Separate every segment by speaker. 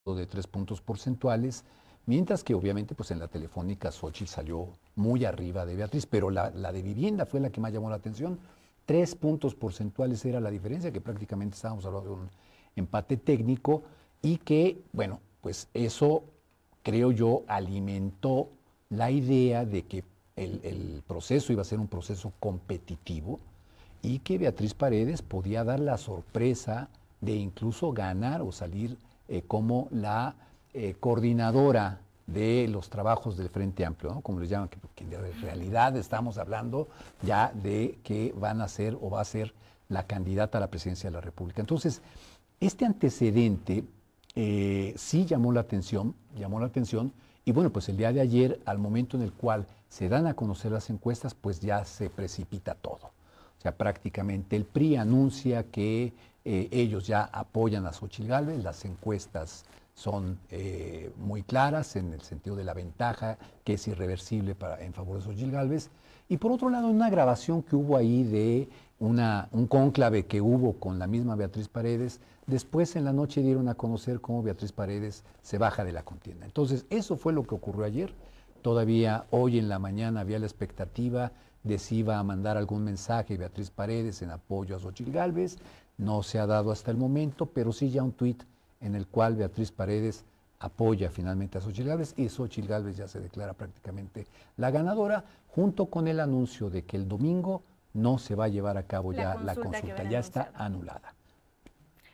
Speaker 1: de 3 puntos porcentuales, mientras que obviamente pues en la telefónica Xóchitl salió muy arriba de Beatriz, pero la de vivienda fue la que más llamó la atención. 3 puntos porcentuales era la diferencia, que prácticamente estábamos hablando de un empate técnico y que, bueno, pues eso creo yo alimentó la idea de que el proceso iba a ser un proceso competitivo y que Beatriz Paredes podía dar la sorpresa de incluso ganar o salir como la coordinadora de los trabajos del Frente Amplio, ¿no? Como les llaman, que en realidad estamos hablando ya de que van a ser o va a ser la candidata a la presidencia de la República. Entonces, este antecedente sí llamó la atención, y bueno, pues el día de ayer, al momento en el cual se dan a conocer las encuestas, pues ya se precipita todo. O sea, prácticamente el PRI anuncia que ellos ya apoyan a Xóchitl Gálvez, las encuestas son muy claras en el sentido de la ventaja que es irreversible en favor de Xóchitl Gálvez. Y por otro lado, una grabación que hubo ahí de un cónclave que hubo con la misma Beatriz Paredes, después en la noche dieron a conocer cómo Beatriz Paredes se baja de la contienda. Entonces, eso fue lo que ocurrió ayer. Todavía hoy en la mañana había la expectativa de si iba a mandar algún mensaje Beatriz Paredes en apoyo a Xóchitl Gálvez. No se ha dado hasta el momento, pero sí ya un tuit en el cual Beatriz Paredes apoya finalmente a Xóchitl Gálvez y Xóchitl Gálvez ya se declara prácticamente la ganadora, junto con el anuncio de que el domingo no se va a llevar a cabo ya la consulta, ya está anulada.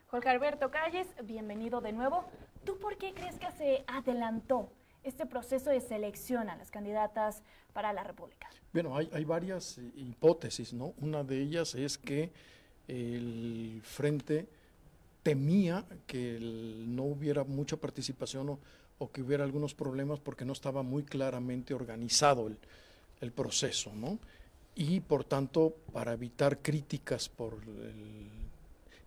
Speaker 2: Jorge Alberto Calles, bienvenido de nuevo. ¿Tú por qué crees que se adelantó este proceso de selección a las candidatas para la República?
Speaker 3: Bueno, hay varias hipótesis, ¿no? Una de ellas es que el Frente temía que no hubiera mucha participación o que hubiera algunos problemas porque no estaba muy claramente organizado el proceso, ¿no? Y por tanto, para evitar críticas por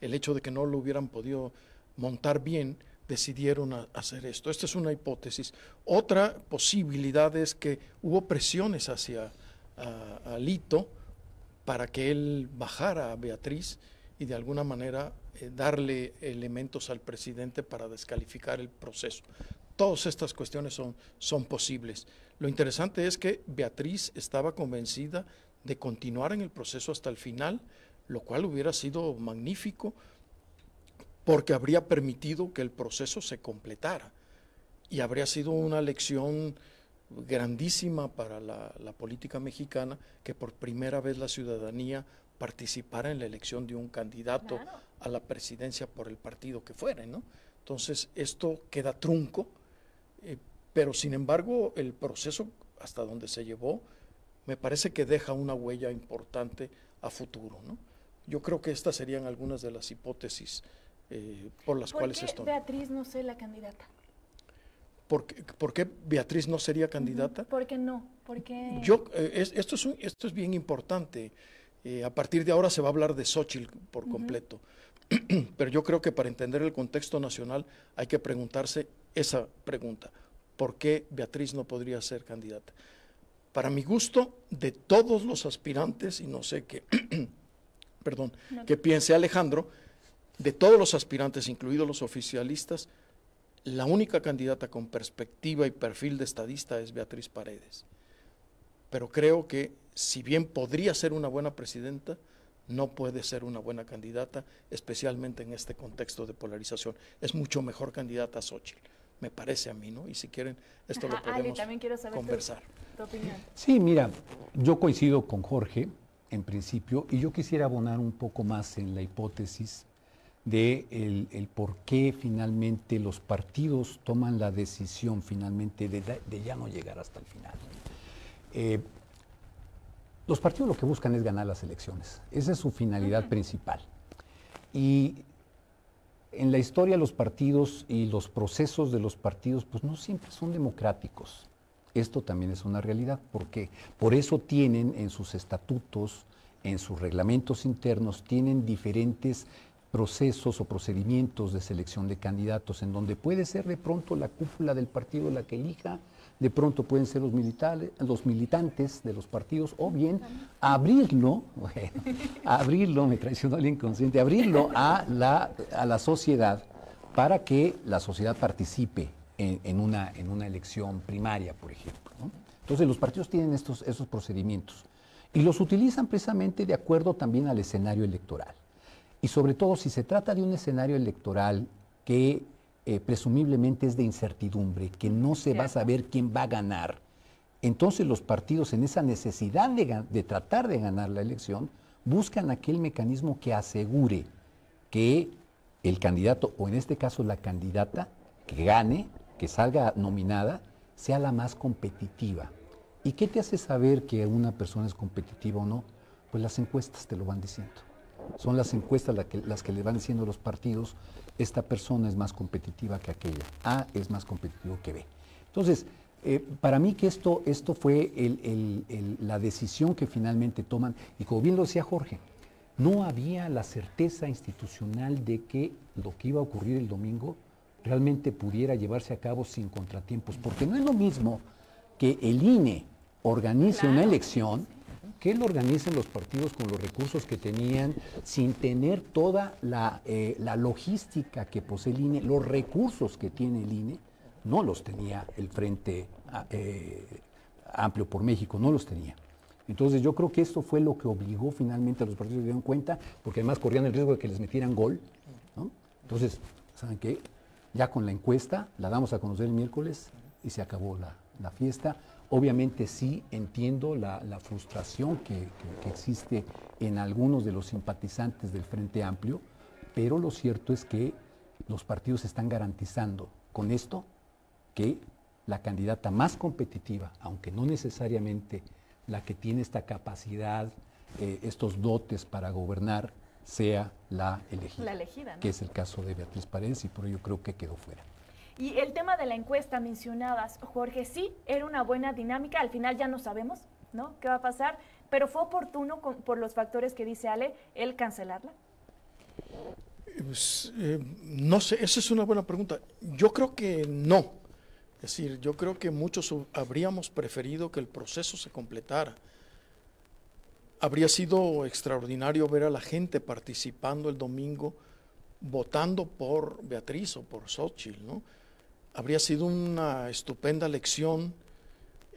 Speaker 3: el hecho de que no lo hubieran podido montar bien, decidieron hacer esto. Esta es una hipótesis. Otra posibilidad es que hubo presiones hacia Alito para que él bajara a Beatriz y de alguna manera darle elementos al presidente para descalificar el proceso. Todas estas cuestiones son posibles. Lo interesante es que Beatriz estaba convencida de continuar en el proceso hasta el final, lo cual hubiera sido magnífico porque habría permitido que el proceso se completara y habría sido una lección grandísima para la política mexicana que por primera vez la ciudadanía participara en la elección de un candidato a la presidencia por el partido que fuera, ¿no? Entonces esto queda trunco, pero sin embargo el proceso hasta donde se llevó me parece que deja una huella importante a futuro, ¿no? Yo creo que estas serían algunas de las hipótesis por las cuales esto.
Speaker 2: ¿Por qué Beatriz no sea la candidata?
Speaker 3: ¿Por qué Beatriz no sería candidata?
Speaker 2: ¿Por qué no? ¿Por qué?
Speaker 3: Esto es bien importante. A partir de ahora se va a hablar de Xóchitl por completo. Pero yo creo que para entender el contexto nacional hay que preguntarse esa pregunta. ¿Por qué Beatriz no podría ser candidata? Para mi gusto, de todos los aspirantes, y no sé qué, perdón, qué piense Alejandro, de todos los aspirantes, incluidos los oficialistas, la única candidata con perspectiva y perfil de estadista es Beatriz Paredes. Pero creo que si bien podría ser una buena presidenta, no puede ser una buena candidata, especialmente en este contexto de polarización. Es mucho mejor candidata Xóchitl, me parece a mí, ¿no? Y si quieren, esto lo podemos
Speaker 2: también quiero saber
Speaker 3: conversar.
Speaker 2: Tu opinión.
Speaker 1: Sí, mira, yo coincido con Jorge en principio y yo quisiera abonar un poco más en la hipótesis de el por qué finalmente los partidos toman la decisión finalmente de ya no llegar hasta el final. Los partidos lo que buscan es ganar las elecciones, esa es su finalidad principal. Y en la historia los partidos y los procesos de los partidos pues no siempre son democráticos. Esto también es una realidad, porque por eso tienen en sus estatutos, en sus reglamentos internos, tienen diferentes procesos o procedimientos de selección de candidatos, en donde puede ser de pronto la cúpula del partido la que elija, de pronto pueden ser los militantes de los partidos, o bien abrirlo, me traicionó el inconsciente, abrirlo a la sociedad para que la sociedad participe en una elección primaria, por ejemplo, ¿no? Entonces los partidos tienen esos procedimientos y los utilizan precisamente de acuerdo también al escenario electoral. Y sobre todo si se trata de un escenario electoral que presumiblemente es de incertidumbre, que no se va a saber quién va a ganar, entonces los partidos en esa necesidad de tratar de ganar la elección buscan aquel mecanismo que asegure que el candidato, o en este caso la candidata, que gane, que salga nominada, sea la más competitiva. ¿Y qué te hace saber que una persona es competitiva o no? Pues las encuestas te lo van diciendo. Son las encuestas las que le van diciendo a los partidos, esta persona es más competitiva que aquella, A es más competitivo que B. Entonces, para mí que esto fue la decisión que finalmente toman, y como bien lo decía Jorge, no había la certeza institucional de que lo que iba a ocurrir el domingo realmente pudiera llevarse a cabo sin contratiempos, porque no es lo mismo que el INE organice una elección, que lo organicen los partidos con los recursos que tenían, sin tener toda la logística que posee el INE, los recursos que tiene el INE, no los tenía el Frente Amplio por México, no los tenía. Entonces yo creo que esto fue lo que obligó finalmente a los partidos a darse cuenta, porque además corrían el riesgo de que les metieran gol, ¿no? Entonces, ¿saben qué? Ya con la encuesta, la damos a conocer el miércoles y se acabó la fiesta. Obviamente sí entiendo la frustración que existe en algunos de los simpatizantes del Frente Amplio, pero lo cierto es que los partidos están garantizando con esto que la candidata más competitiva, aunque no necesariamente la que tiene esta capacidad, estos dotes para gobernar, sea la elegida.
Speaker 2: La elegida, ¿no?
Speaker 1: Que es el caso de Beatriz Paredes, y por ello creo que quedó fuera.
Speaker 2: Y el tema de la encuesta mencionabas, Jorge, sí, era una buena dinámica, al final ya no sabemos, ¿no?, qué va a pasar, pero ¿fue oportuno, por los factores que dice Ale, el cancelarla?
Speaker 3: Pues, no sé, esa es una buena pregunta. Yo creo que no. Es decir, yo creo que muchos habríamos preferido que el proceso se completara. Habría sido extraordinario ver a la gente participando el domingo, votando por Beatriz o por Xóchitl, ¿no? Habría sido una estupenda lección.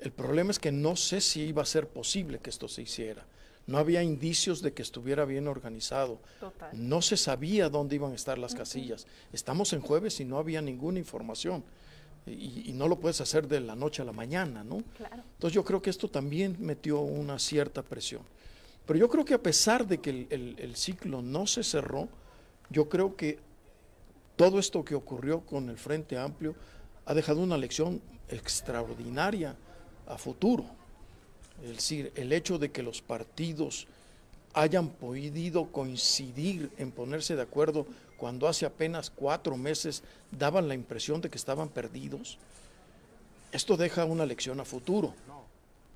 Speaker 3: El problema es que no sé si iba a ser posible que esto se hiciera. No había indicios de que estuviera bien organizado.
Speaker 2: Total.
Speaker 3: No se sabía dónde iban a estar las casillas. Estamos en jueves y no había ninguna información. Y no lo puedes hacer de la noche a la mañana, ¿no?
Speaker 2: Claro.
Speaker 3: Entonces yo creo que esto también metió una cierta presión. Pero yo creo que a pesar de que el ciclo no se cerró, yo creo que todo esto que ocurrió con el Frente Amplio ha dejado una lección extraordinaria a futuro. Es decir, el hecho de que los partidos hayan podido coincidir en ponerse de acuerdo cuando hace apenas 4 meses daban la impresión de que estaban perdidos, esto deja una lección a futuro.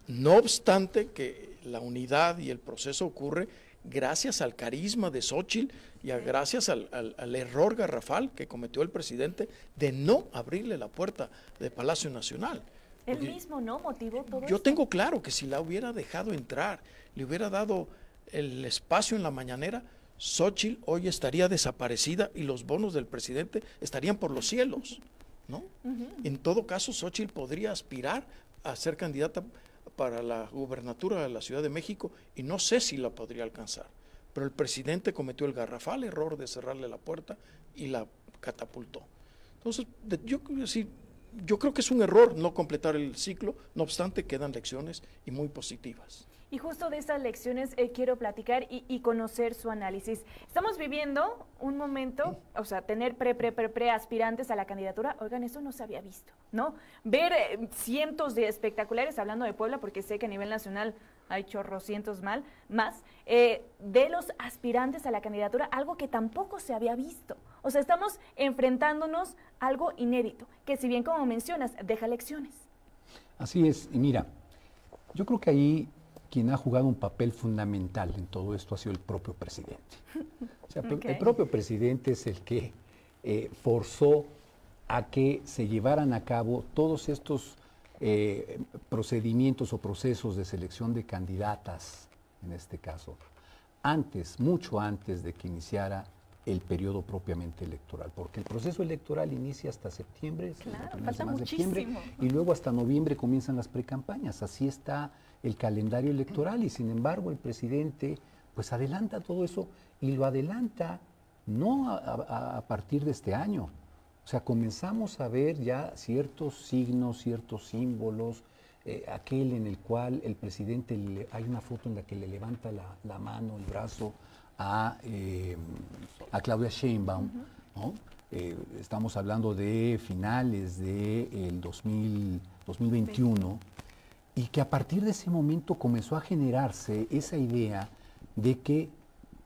Speaker 3: No obstante que la unidad y el proceso ocurre gracias al carisma de Xóchitl y gracias al error garrafal que cometió el presidente de no abrirle la puerta de Palacio Nacional.
Speaker 2: Él mismo, ¿no?, motivó todo
Speaker 3: Yo
Speaker 2: esto.
Speaker 3: tengo claro que si la hubiera dejado entrar, le hubiera dado el espacio en la mañanera, Xóchitl hoy estaría desaparecida y los bonos del presidente estarían por los cielos, ¿no? En todo caso, Xóchitl podría aspirar a ser candidata para la gubernatura de la Ciudad de México y no sé si la podría alcanzar. Pero el presidente cometió el garrafal error de cerrarle la puerta y la catapultó. Entonces, yo creo que es un error no completar el ciclo, no obstante quedan lecciones y muy positivas.
Speaker 2: Y justo de estas lecciones quiero platicar y conocer su análisis. Estamos viviendo un momento, o sea, tener pre aspirantes a la candidatura, oigan, eso no se había visto, ¿no? Ver cientos de espectaculares, hablando de Puebla, porque sé que a nivel nacional hay chorrocientos más, de los aspirantes a la candidatura, algo que tampoco se había visto. O sea, estamos enfrentándonos a algo inédito, que si bien, como mencionas, deja lecciones.
Speaker 1: Así es, y mira, yo creo que ahí quien ha jugado un papel fundamental en todo esto ha sido el propio presidente. O sea,
Speaker 2: Okay.
Speaker 1: El propio presidente es el que forzó a que se llevaran a cabo todos estos procedimientos o procesos de selección de candidatas, en este caso, antes, mucho antes de que iniciara el periodo propiamente electoral, porque el proceso electoral inicia hasta septiembre,
Speaker 2: Claro,
Speaker 1: las
Speaker 2: falta
Speaker 1: semanas de septiembre,
Speaker 2: muchísimo.
Speaker 1: y luego hasta noviembre comienzan las precampañas. Así está el calendario electoral y sin embargo el presidente pues adelanta todo eso y lo adelanta no a partir de este año. O sea, comenzamos a ver ya ciertos signos, ciertos símbolos, aquel en el cual el presidente, hay una foto en la que le levanta la mano, el brazo a Claudia Sheinbaum, ¿no? Estamos hablando de finales del 2021, y que a partir de ese momento comenzó a generarse esa idea de que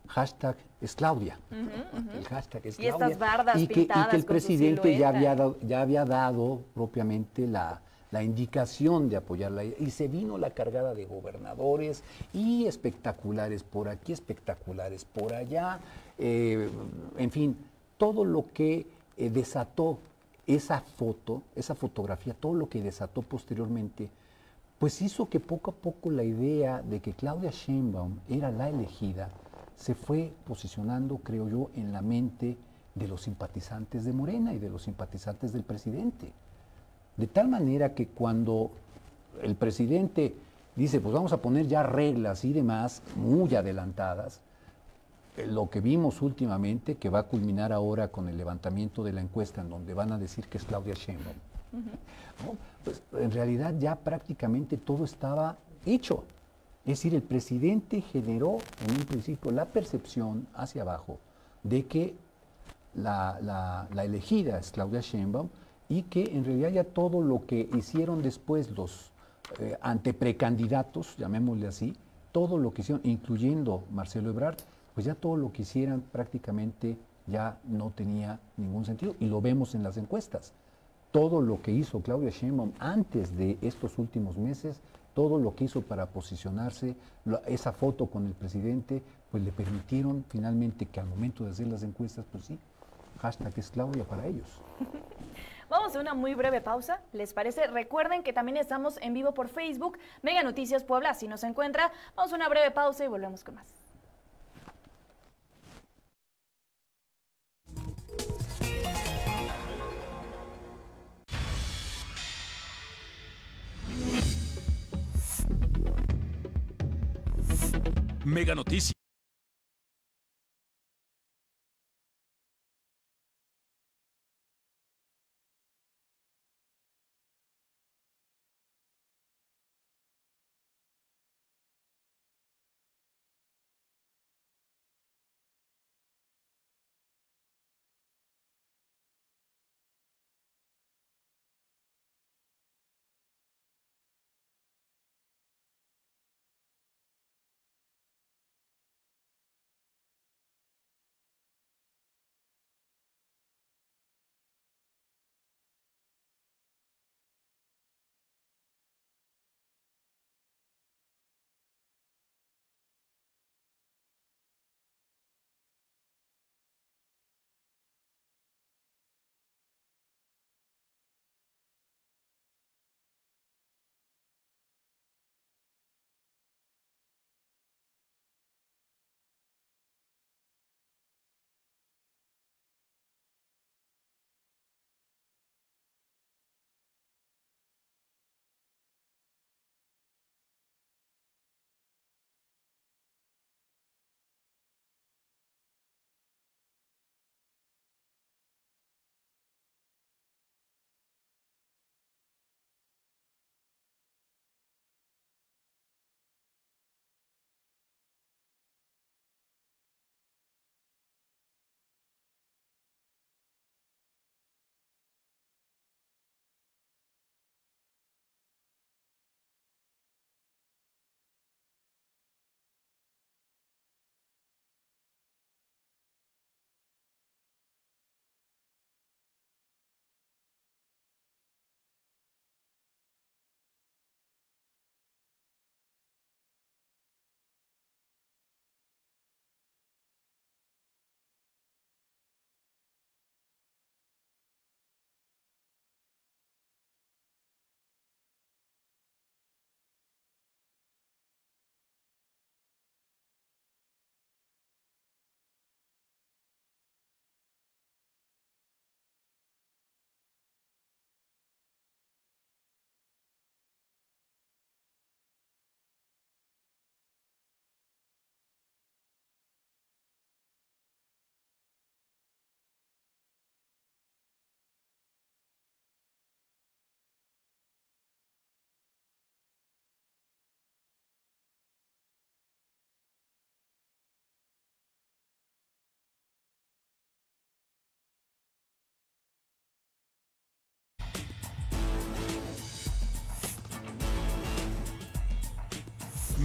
Speaker 1: hashtag es Claudia, el hashtag es
Speaker 2: Y
Speaker 1: Claudia,
Speaker 2: estas bardas
Speaker 1: y que
Speaker 2: pintadas
Speaker 1: el
Speaker 2: con su
Speaker 1: presidente
Speaker 2: silueta.
Speaker 1: ya había dado propiamente la indicación de apoyarla, y se vino la cargada de gobernadores y espectaculares por aquí, espectaculares por allá, en fin, todo lo que desató esa foto, esa fotografía, todo lo que desató posteriormente, pues hizo que poco a poco la idea de que Claudia Sheinbaum era la elegida se fue posicionando, creo yo, en la mente de los simpatizantes de Morena y de los simpatizantes del presidente. De tal manera que cuando el presidente dice, pues vamos a poner ya reglas y demás muy adelantadas, lo que vimos últimamente, que va a culminar ahora con el levantamiento de la encuesta en donde van a decir que es Claudia Sheinbaum, ¿no? Pues en realidad ya prácticamente todo estaba hecho. Es decir, el presidente generó en un principio la percepción hacia abajo de que la elegida es Claudia Sheinbaum, y que en realidad ya todo lo que hicieron después los anteprecandidatos, llamémosle así, todo lo que hicieron, incluyendo Marcelo Ebrard, pues ya todo lo que hicieran prácticamente ya no tenía ningún sentido, y lo vemos en las encuestas. Todo lo que hizo Claudia Sheinbaum antes de estos últimos meses, todo lo que hizo para posicionarse, esa foto con el presidente, pues le permitieron finalmente que al momento de hacer las encuestas, pues sí, hashtag es Claudia para ellos.
Speaker 2: Vamos a una muy breve pausa, ¿les parece? Recuerden que también estamos en vivo por Facebook, Mega Noticias Puebla, si nos encuentra. Vamos a una breve pausa y volvemos con más.
Speaker 4: Mega Noticias.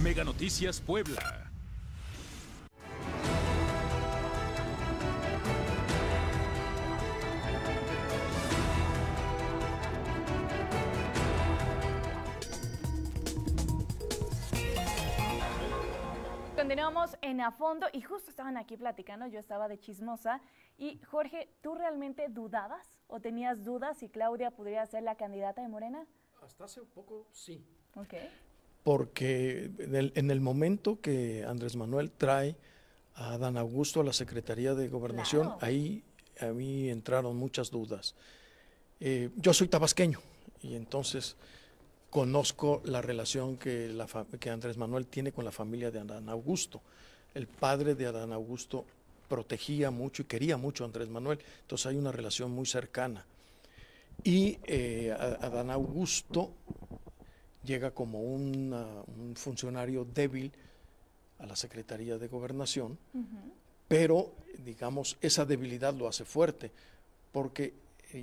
Speaker 4: Mega Noticias Puebla.
Speaker 2: Continuamos en A Fondo y justo estaban aquí platicando, yo estaba de chismosa. Y Jorge, ¿tú realmente dudabas o tenías dudas si Claudia podría ser la candidata de Morena?
Speaker 3: Hasta hace poco sí.
Speaker 2: Ok.
Speaker 3: Porque en el momento que Andrés Manuel trae a Adán Augusto a la Secretaría de Gobernación,
Speaker 2: Claro.
Speaker 3: ahí a mí entraron muchas dudas. Yo soy tabasqueño y entonces conozco la relación que Andrés Manuel tiene con la familia de Adán Augusto. El padre de Adán Augusto protegía mucho y quería mucho a Andrés Manuel, entonces hay una relación muy cercana. Y Adán Augusto llega como un funcionario débil a la Secretaría de Gobernación, pero digamos esa debilidad lo hace fuerte, porque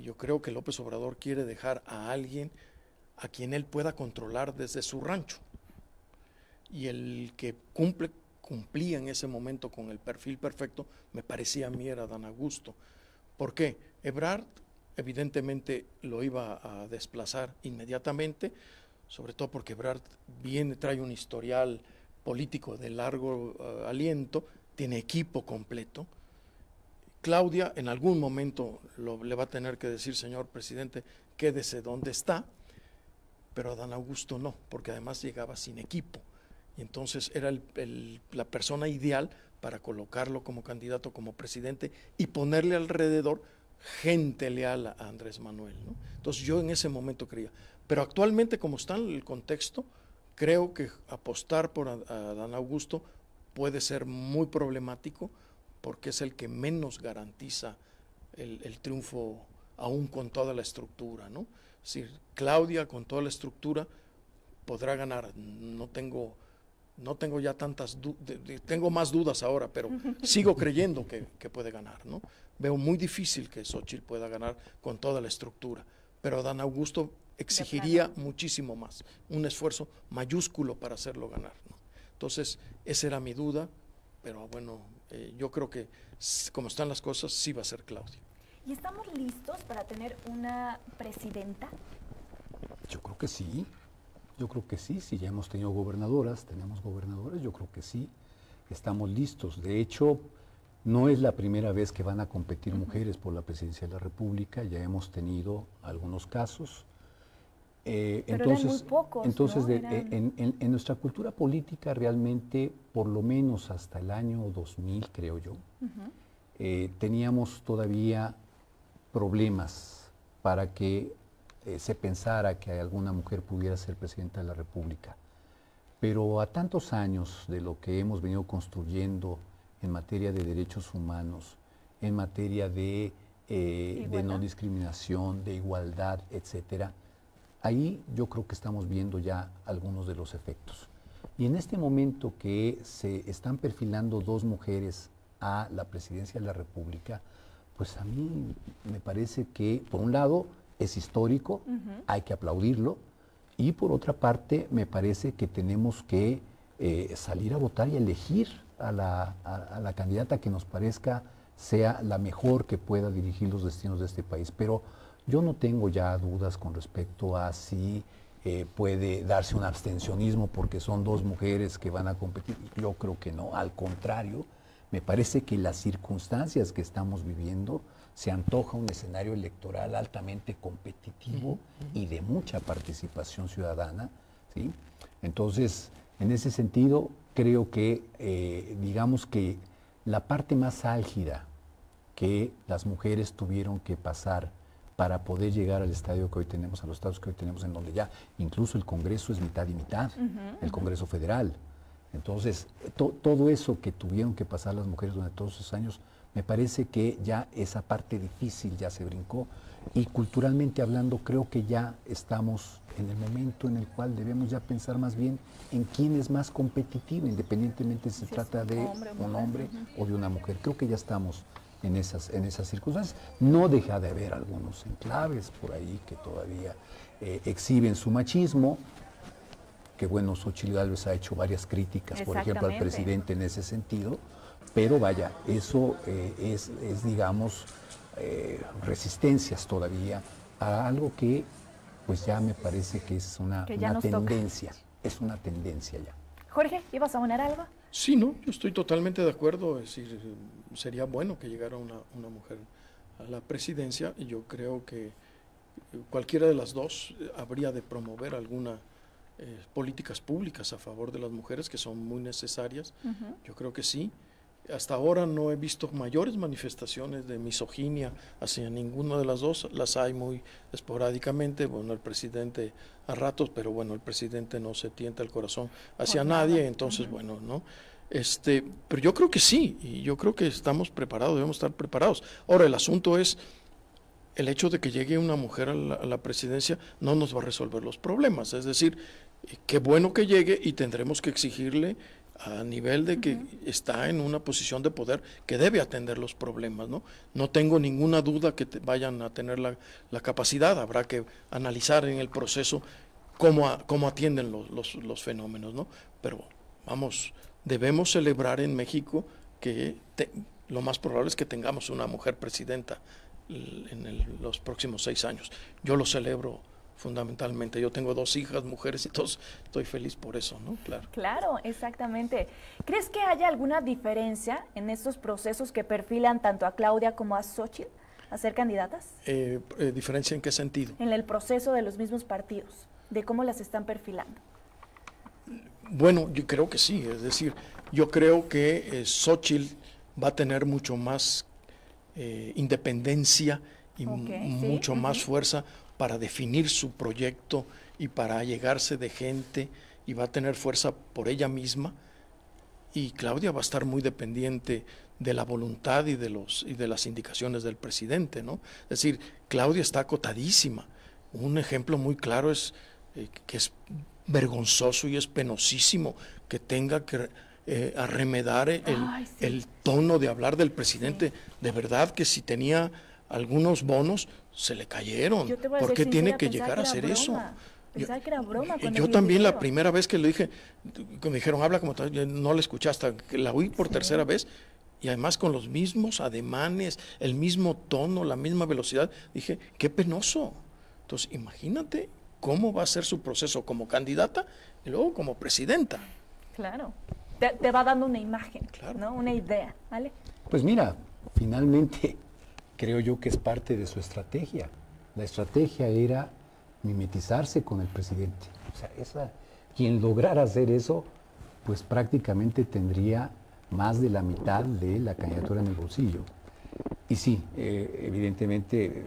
Speaker 3: yo creo que López Obrador quiere dejar a alguien a quien él pueda controlar desde su rancho. Y el que cumplía en ese momento con el perfil perfecto, me parecía a mí era Adán Augusto. ¿Por qué? Ebrard evidentemente lo iba a desplazar inmediatamente, sobre todo porque Ebrard trae un historial político de largo aliento, tiene equipo completo. Claudia en algún momento le va a tener que decir, señor presidente, quédese donde está, pero Adán Augusto no, porque además llegaba sin equipo. Y entonces era la persona ideal para colocarlo como candidato, como presidente, y ponerle alrededor gente leal a Andrés Manuel, ¿no? Entonces yo en ese momento creía. Pero actualmente, como está en el contexto, creo que apostar por Adán Augusto puede ser muy problemático, porque es el que menos garantiza el triunfo, aún con toda la estructura, ¿no? Es decir, Claudia con toda la estructura podrá ganar. No tengo ya tantas dudas, tengo más dudas ahora, pero sigo creyendo que puede ganar, ¿no? Veo muy difícil que Xóchitl pueda ganar con toda la estructura, pero Adán Augusto exigiría muchísimo más, un esfuerzo mayúsculo para hacerlo ganar, ¿no? Entonces, esa era mi duda, pero bueno, yo creo que como están las cosas, sí va a ser Claudia.
Speaker 2: ¿Y estamos listos para tener una presidenta?
Speaker 1: Yo creo que sí. Yo creo que sí, si ya hemos tenido gobernadoras, tenemos gobernadores, yo creo que sí, estamos listos. De hecho, no es la primera vez que van a competir mujeres por la presidencia de la República, ya hemos tenido algunos casos.
Speaker 2: Entonces, eran muy pocos,
Speaker 1: entonces
Speaker 2: ¿no?
Speaker 1: en nuestra cultura política realmente, por lo menos hasta el año 2000, creo yo, teníamos todavía problemas para que se pensara que alguna mujer pudiera ser presidenta de la República. Pero a tantos años de lo que hemos venido construyendo en materia de derechos humanos, en materia de no discriminación, de igualdad, etcétera, ahí yo creo que estamos viendo ya algunos de los efectos. Y en este momento que se están perfilando dos mujeres a la presidencia de la República, pues a mí me parece que, por un lado, es histórico, hay que aplaudirlo, y por otra parte, me parece que tenemos que salir a votar y elegir a la candidata que nos parezca sea la mejor que pueda dirigir los destinos de este país. Pero yo no tengo ya dudas con respecto a si puede darse un abstencionismo porque son dos mujeres que van a competir. Yo creo que no, al contrario, me parece que las circunstancias que estamos viviendo se antoja un escenario electoral altamente competitivo y de mucha participación ciudadana, ¿sí? Entonces, en ese sentido, creo que, digamos que la parte más álgida que las mujeres tuvieron que pasar para poder llegar al estadio que hoy tenemos, a los estados que hoy tenemos, en donde ya incluso el Congreso es mitad y mitad, el Congreso Federal. Entonces, todo eso que tuvieron que pasar las mujeres durante todos esos años, me parece que ya esa parte difícil ya se brincó, y culturalmente hablando creo que ya estamos en el momento en el cual debemos ya pensar más bien en quién es más competitivo, independientemente si se trata de un hombre o de una mujer. Creo que ya estamos en esas circunstancias. No deja de haber algunos enclaves por ahí que todavía exhiben su machismo, que bueno, Xochitl Gálvez ha hecho varias críticas, por ejemplo, al
Speaker 2: Exactamente.
Speaker 1: presidente en ese sentido, pero vaya, eso es, digamos, resistencias todavía a algo que pues ya me parece que es una
Speaker 2: Que ya nos toca.
Speaker 1: tendencia, es una tendencia ya.
Speaker 2: Jorge, ¿ibas a unar algo?
Speaker 3: Sí, no, yo estoy totalmente de acuerdo. Es decir, sería bueno que llegara una mujer a la presidencia, y yo creo que cualquiera de las dos habría de promover alguna políticas públicas a favor de las mujeres, que son muy necesarias. Yo creo que sí. Hasta ahora no he visto mayores manifestaciones de misoginia hacia ninguna de las dos. Las hay muy esporádicamente. Bueno, el presidente a ratos, pero bueno, el presidente no se tienta el corazón hacia
Speaker 2: Por nada.
Speaker 3: nadie, entonces bueno, ¿no? Pero yo creo que sí, y yo creo que estamos preparados, debemos estar preparados. Ahora, el asunto es el hecho de que llegue una mujer a la presidencia no nos va a resolver los problemas. Es decir, qué bueno que llegue, y tendremos que exigirle a nivel de que está en una posición de poder que debe atender los problemas, ¿no? No tengo ninguna duda que vayan a tener la capacidad. Habrá que analizar en el proceso cómo atienden los fenómenos, ¿no? Pero vamos, debemos celebrar en México que lo más probable es que tengamos una mujer presidenta en los próximos 6 años. Yo lo celebro fundamentalmente. Yo tengo 2 hijas, mujeres, y entonces estoy feliz por eso, ¿no? Claro.
Speaker 2: Claro, exactamente. ¿Crees que haya alguna diferencia en estos procesos que perfilan tanto a Claudia como a Xochitl a ser candidatas?
Speaker 3: ¿Diferencia en qué sentido?
Speaker 2: En el proceso de los mismos partidos, de cómo las están perfilando.
Speaker 3: Bueno, yo creo que sí. Es decir, yo creo que Xochitl va a tener mucho más independencia y mucho más fuerza para definir su proyecto y para allegarse de gente, y va a tener fuerza por ella misma. Y Claudia va a estar muy dependiente de la voluntad y de las indicaciones del presidente, ¿no? Es decir, Claudia está acotadísima. Un ejemplo muy claro es que es vergonzoso y es penosísimo que tenga que arremedar el tono de hablar del presidente. De verdad que si tenía algunos bonos, se le cayeron. ¿Por qué tiene que llegar a hacer eso?
Speaker 2: Pensaba que era broma.
Speaker 3: Yo también la primera vez que le dije, que me dijeron, habla como tal, no la escuché hasta que la oí por tercera vez, y además con los mismos ademanes, el mismo tono, la misma velocidad. Dije, qué penoso. Entonces, imagínate cómo va a ser su proceso como candidata y luego como presidenta.
Speaker 2: Claro. Te va dando una imagen,
Speaker 3: Claro.
Speaker 2: ¿no? Una idea, ¿vale?
Speaker 1: Pues mira, finalmente creo yo que es parte de su estrategia. La estrategia era mimetizarse con el presidente. O sea, quien lograra hacer eso, pues prácticamente tendría más de la mitad de la candidatura en el bolsillo. Y sí, evidentemente,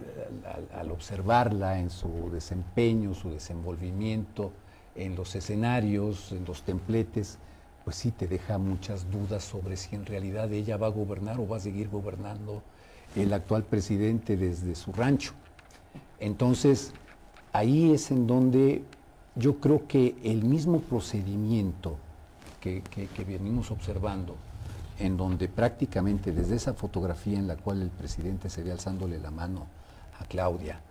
Speaker 1: al observarla en su desempeño, su desenvolvimiento, en los escenarios, en los templetes, pues sí te deja muchas dudas sobre si en realidad ella va a gobernar o va a seguir gobernando el actual presidente desde su rancho. Entonces, ahí es en donde yo creo que el mismo procedimiento que venimos observando, en donde prácticamente desde esa fotografía en la cual el presidente se ve alzándole la mano a Claudia,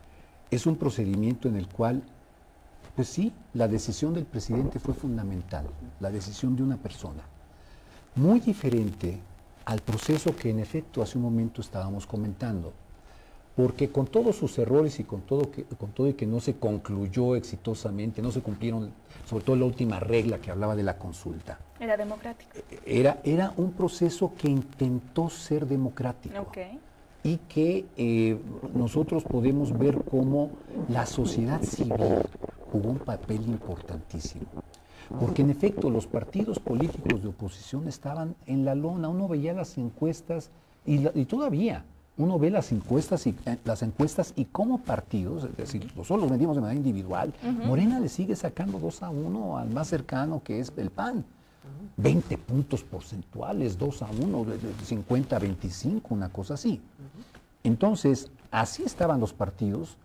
Speaker 1: es un procedimiento en el cual, pues sí, la decisión del presidente fue fundamental, la decisión de una persona. Muy diferente al proceso que en efecto hace un momento estábamos comentando, porque con todos sus errores y con todo y que no se concluyó exitosamente, no se cumplieron, sobre todo la última regla que hablaba de la consulta.
Speaker 2: Era democrático.
Speaker 1: Era un proceso que intentó ser democrático.
Speaker 2: Okay.
Speaker 1: Y que nosotros podemos ver cómo la sociedad civil jugó un papel importantísimo. Porque en efecto los partidos políticos de oposición estaban en la lona. Uno veía las encuestas y todavía uno ve las encuestas y como partidos, es decir, nosotros los vendimos de manera individual. Morena le sigue sacando 2-1 al más cercano, que es el PAN. 20 puntos porcentuales, 2-1, 50-25, una cosa así. Entonces, así estaban los partidos.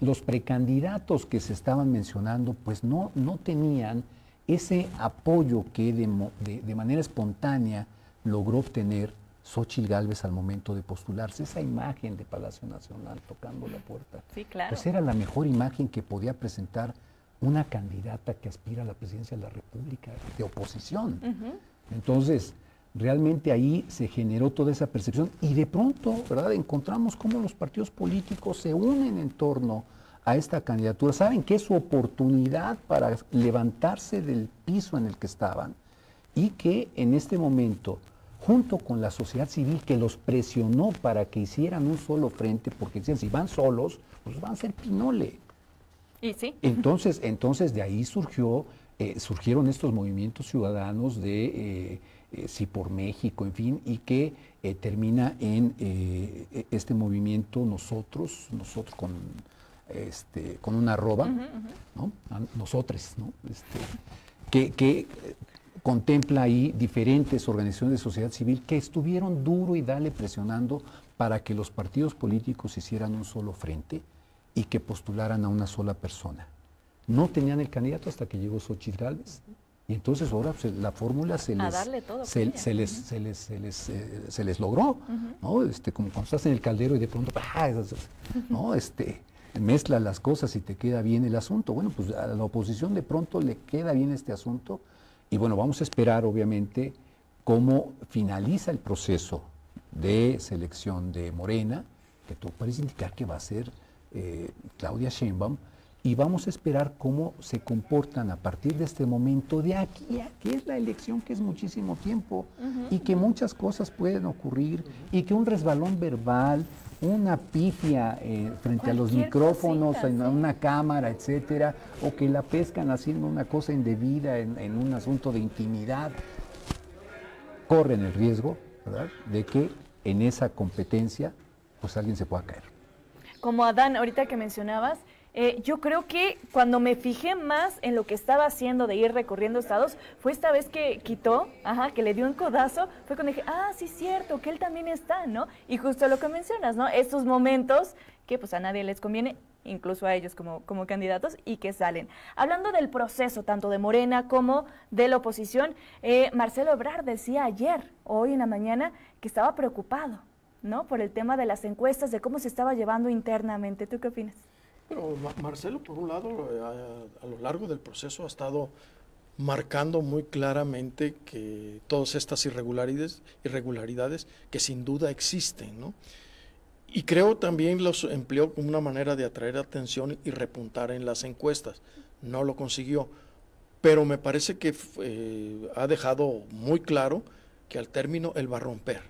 Speaker 1: Los precandidatos que se estaban mencionando, pues no tenían ese apoyo que de manera espontánea logró obtener Xochitl Gálvez al momento de postularse. Esa imagen de Palacio Nacional tocando la puerta,
Speaker 2: Sí, claro.
Speaker 1: pues era la mejor imagen que podía presentar una candidata que aspira a la presidencia de la República de oposición. Entonces, realmente ahí se generó toda esa percepción y de pronto, ¿verdad?, encontramos cómo los partidos políticos se unen en torno a esta candidatura. Saben que es su oportunidad para levantarse del piso en el que estaban y que en este momento, junto con la sociedad civil que los presionó para que hicieran un solo frente, porque decían, si van solos, pues van a ser pinole.
Speaker 2: ¿Y sí?
Speaker 1: Entonces de ahí surgieron estos movimientos ciudadanos de Sí por México, en fin, y que termina en este movimiento nosotros con una arroba, ¿no? Nosotres, ¿no? Que contempla ahí diferentes organizaciones de sociedad civil que estuvieron duro y dale presionando para que los partidos políticos hicieran un solo frente y que postularan a una sola persona. No tenían el candidato hasta que llegó Xóchitl Gálvez. Y entonces ahora pues, la fórmula se les logró, ¿no? Como cuando estás en el caldero y de pronto, ¿no? Mezcla las cosas y te queda bien el asunto. Bueno, pues a la oposición de pronto le queda bien este asunto y bueno, vamos a esperar obviamente cómo finaliza el proceso de selección de Morena, que todo parece indicar que va a ser Claudia Sheinbaum, y vamos a esperar cómo se comportan a partir de este momento de aquí a que es la elección, que es muchísimo tiempo, y que muchas cosas pueden ocurrir, y que un resbalón verbal, una pifia frente a los micrófonos, cosita, en una cámara, etcétera, o que la pescan haciendo una cosa indebida en un asunto de intimidad, corren el riesgo, ¿verdad?, de que en esa competencia pues alguien se pueda caer.
Speaker 2: Como Adán, ahorita que mencionabas, yo creo que cuando me fijé más en lo que estaba haciendo de ir recorriendo estados, fue esta vez que quitó, que le dio un codazo, fue cuando dije, sí, cierto, que él también está, ¿no? Y justo lo que mencionas, ¿no? Estos momentos que pues a nadie les conviene, incluso a ellos como candidatos, y que salen. Hablando del proceso, tanto de Morena como de la oposición, Marcelo Ebrard decía ayer, hoy en la mañana, que estaba preocupado, ¿no?, por el tema de las encuestas, de cómo se estaba llevando internamente. ¿Tú qué opinas?
Speaker 3: Pero Marcelo, por un lado, a lo largo del proceso ha estado marcando muy claramente que todas estas irregularidades que sin duda existen, ¿no? Y creo también los empleó como una manera de atraer atención y repuntar en las encuestas. No lo consiguió, pero me parece que ha dejado muy claro que al término él va a romper.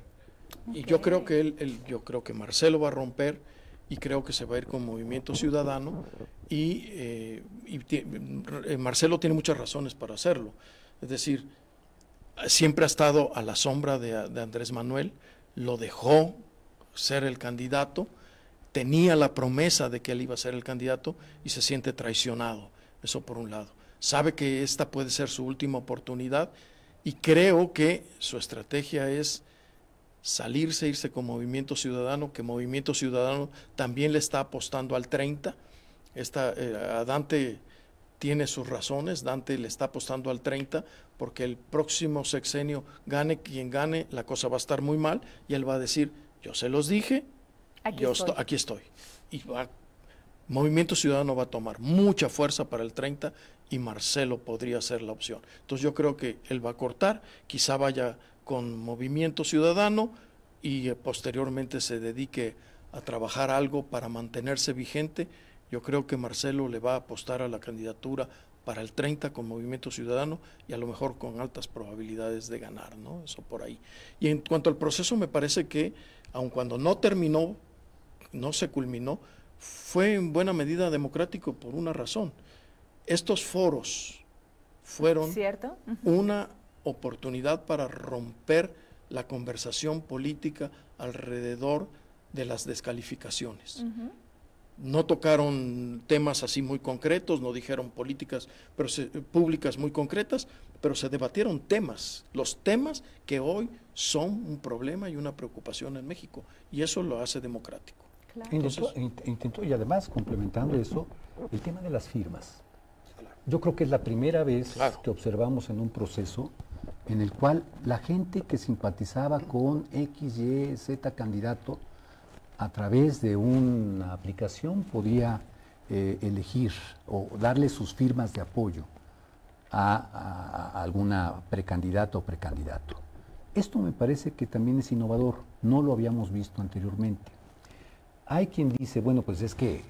Speaker 3: Okay. Y yo creo que Marcelo va a romper, y creo que se va a ir con Movimiento Ciudadano, y Marcelo tiene muchas razones para hacerlo. Es decir, siempre ha estado a la sombra de Andrés Manuel, lo dejó ser el candidato, tenía la promesa de que él iba a ser el candidato y se siente traicionado. Eso por un lado. Sabe que esta puede ser su última oportunidad y creo que su estrategia es irse con Movimiento Ciudadano, que Movimiento Ciudadano también le está apostando al 30. A Dante tiene sus razones, Dante le está apostando al 30, porque el próximo sexenio, gane quien gane, la cosa va a estar muy mal, y él va a decir, yo se los dije, aquí estoy. Y Movimiento Ciudadano va a tomar mucha fuerza para el 30, y Marcelo podría ser la opción. Entonces yo creo que él va a cortar, quizá vaya con Movimiento Ciudadano y posteriormente se dedique a trabajar algo para mantenerse vigente. Yo creo que Marcelo le va a apostar a la candidatura para el 30 con Movimiento Ciudadano y a lo mejor con altas probabilidades de ganar, ¿no? Eso por ahí. Y en cuanto al proceso, me parece que, aun cuando no se culminó, fue en buena medida democrático por una razón. Estos foros fueron una oportunidad para romper la conversación política alrededor de las descalificaciones. No tocaron temas así muy concretos, no dijeron políticas públicas muy concretas, pero se debatieron temas, los temas que hoy son un problema y una preocupación en México, y eso lo hace democrático.
Speaker 1: Claro. Intentó, y además, complementando eso, el tema de las firmas. Yo creo que es la primera vez que observamos en un proceso en el cual la gente que simpatizaba con X, Y, Z candidato, a través de una aplicación podía elegir o darle sus firmas de apoyo a alguna precandidata o precandidato. Esto me parece que también es innovador, no lo habíamos visto anteriormente. Hay quien dice, bueno, pues es que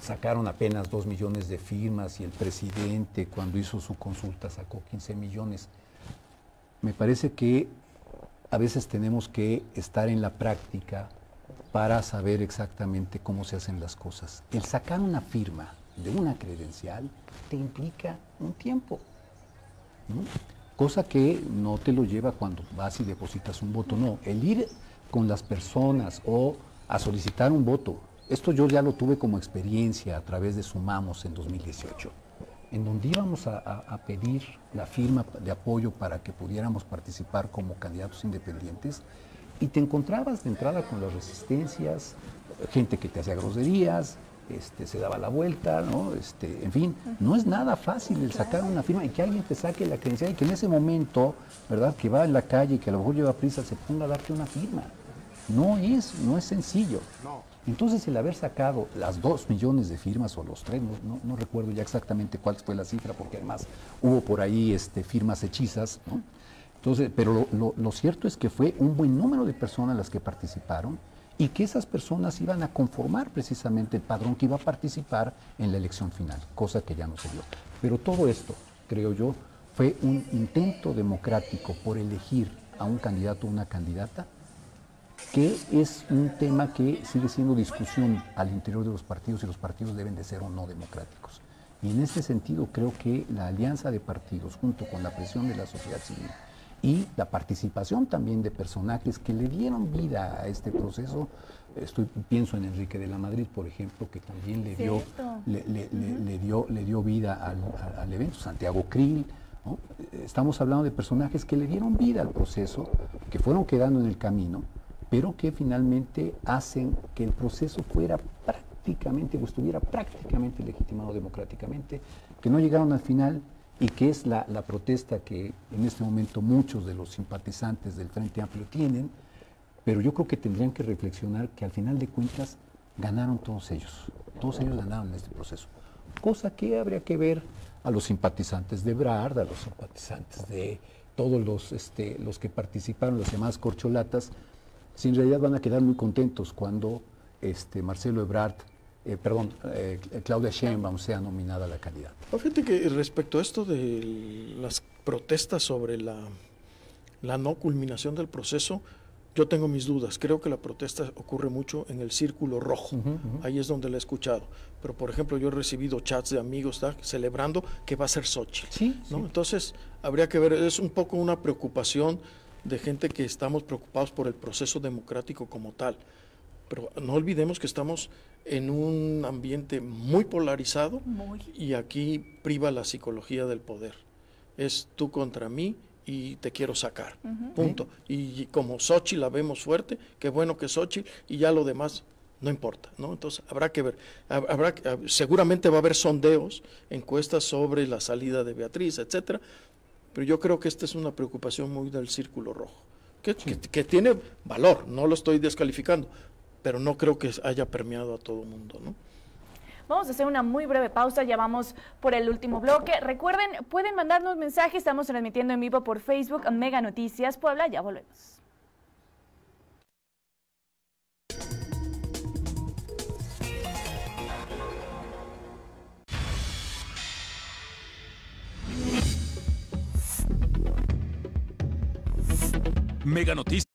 Speaker 1: sacaron apenas 2 millones de firmas y el presidente cuando hizo su consulta sacó 15 millones. Me parece que a veces tenemos que estar en la práctica para saber exactamente cómo se hacen las cosas. El sacar una firma de una credencial te implica un tiempo, ¿no? Cosa que no te lo lleva cuando vas y depositas un voto, no. El ir con las personas o a solicitar un voto, esto yo ya lo tuve como experiencia a través de Sumamos en 2018, en donde íbamos a pedir la firma de apoyo para que pudiéramos participar como candidatos independientes y te encontrabas de entrada con las resistencias, gente que te hacía groserías, se daba la vuelta, ¿no? En fin, no es nada fácil el sacar una firma y que alguien te saque la credencial y que en ese momento, ¿verdad?, que va en la calle y que a lo mejor lleva prisa, se ponga a darte una firma. No es sencillo. Entonces el haber sacado las 2 millones de firmas o los 3, no recuerdo ya exactamente cuál fue la cifra, porque además hubo por ahí firmas hechizas, ¿no? Entonces, pero lo cierto es que fue un buen número de personas las que participaron y que esas personas iban a conformar precisamente el padrón que iba a participar en la elección final, cosa que ya no se dio. Pero todo esto, creo yo, fue un intento democrático por elegir a un candidato o una candidata, que es un tema que sigue siendo discusión al interior de los partidos y los partidos deben de ser o no democráticos. Y en este sentido creo que la alianza de partidos junto con la presión de la sociedad civil y la participación también de personajes que le dieron vida a este proceso, pienso en Enrique de la Madrid, por ejemplo, que también le dio vida al evento, Santiago Krill, ¿no? Estamos hablando de personajes que le dieron vida al proceso, que fueron quedando en el camino, pero que finalmente hacen que el proceso fuera prácticamente, o estuviera prácticamente legitimado democráticamente, que no llegaron al final y que es la protesta que en este momento muchos de los simpatizantes del Frente Amplio tienen, pero yo creo que tendrían que reflexionar que al final de cuentas ganaron todos ellos ganaron en este proceso, cosa que habría que ver a los simpatizantes de Ebrard, a los simpatizantes de todos los que participaron, las llamadas corcholatas, si en realidad van a quedar muy contentos cuando Marcelo Ebrard, Claudia Sheinbaum sea nominada a la candidata.
Speaker 3: Fíjate que respecto a esto de las protestas sobre la no culminación del proceso, yo tengo mis dudas. Creo que la protesta ocurre mucho en el círculo rojo. Ahí es donde la he escuchado. Pero, por ejemplo, yo he recibido chats de amigos celebrando que va a ser Xochitl, ¿no? Sí. Entonces, habría que ver, es un poco una preocupación de gente que estamos preocupados por el proceso democrático como tal. Pero no olvidemos que estamos en un ambiente muy polarizado y aquí priva la psicología del poder. Es tú contra mí y te quiero sacar, punto. Y como Xochitl la vemos fuerte, qué bueno que Xochitl, y ya lo demás no importa, ¿no? Entonces habrá que ver, seguramente va a haber sondeos, encuestas sobre la salida de Beatriz, etcétera, pero yo creo que esta es una preocupación muy del círculo rojo, que tiene valor, no lo estoy descalificando, pero no creo que haya permeado a todo el mundo, ¿no?
Speaker 2: Vamos a hacer una muy breve pausa, ya vamos por el último bloque. Recuerden, pueden mandarnos mensajes, estamos transmitiendo en vivo por Facebook, Mega Noticias Puebla, ya volvemos.
Speaker 4: Mega Noticias.